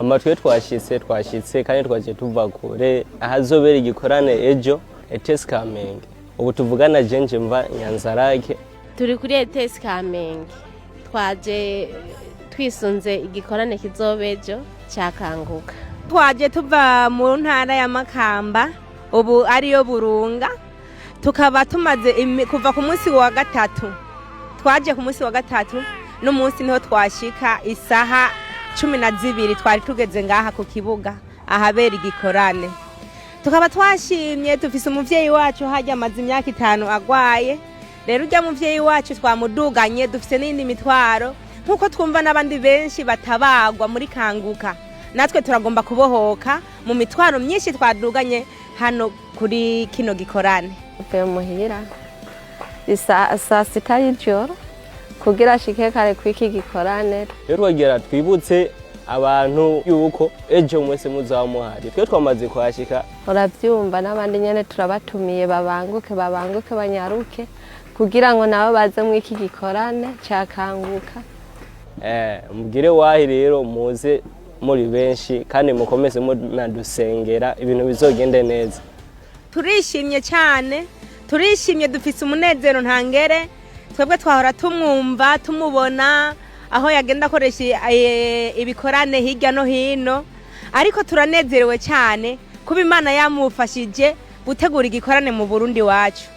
amatwe twashitse kandi twaje tuva kure ahazobera igikorane ejo ETS Kamenge. Ubu tuvugana jenje mva Nyanzarake. Turi kuri ETS Kamenge. Twaje twisunze igikorane kizobejo cyakanguka. Twaje tuva mu ntara ya Makamba, ubu ariyo Burunga. Tukaba tumaze kuva ku munsi wa gatatu. Twaje ku munsi wa gatatu no munsi niho twashika isaha 12 twari tugeze ngaha ku kibuga ahabera igikorane. Tukaba twashimye tufise umuvyeyi wacu hajya amazi imyaka 5 agwaye. Rero ujya muvyeyi wacu twamuduganye dufise n'indi mitwaro nkuko twumva n'abandi benshi batabagwa muri kanguka. Natwe turagomba kubohoka mu mitwaro myinshi twaduganye hano kuri kino gikorane. Upe muhira saa sita y'ijoro kugira ashike kare kwiki gikorane. Rero wagira twibutse abantu yuko ejo mwese muzamuhari. Twe twamaze kwashika. Uravyumva n'abandi nyene turabatumiye babanguke banyaruke kugira ngo nabo baze mu iki gikorane cyakanguka. Mugire wahi rero muze muri benshi kandi mukomeze munadusengera ibintu bizogende neza. Turishimye cyane, turishimye dufise umunezero ntangere. Twebwe twahora tumwumva tumubona aho yagenda akoresha ibikorane hirya no hino, ariko turanezerewe cyane kuba Imana yamufashije gutegura igikorane mu Burundi wacu.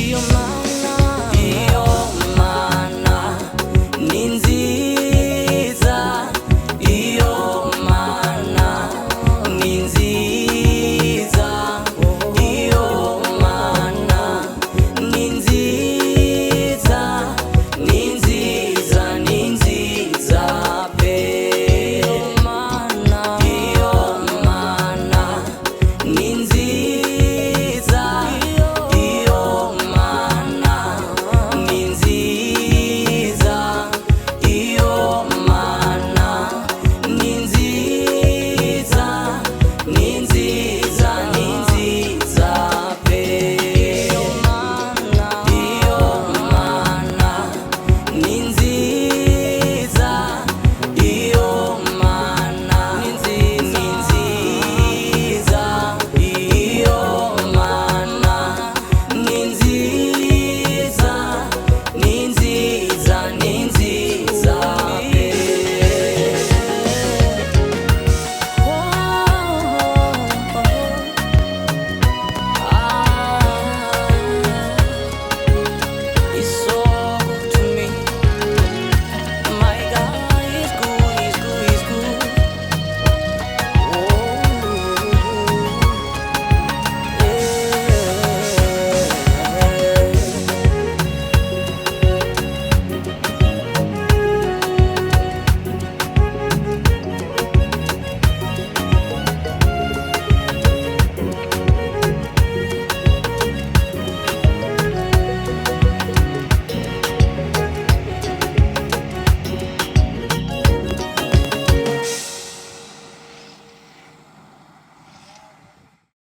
your mind.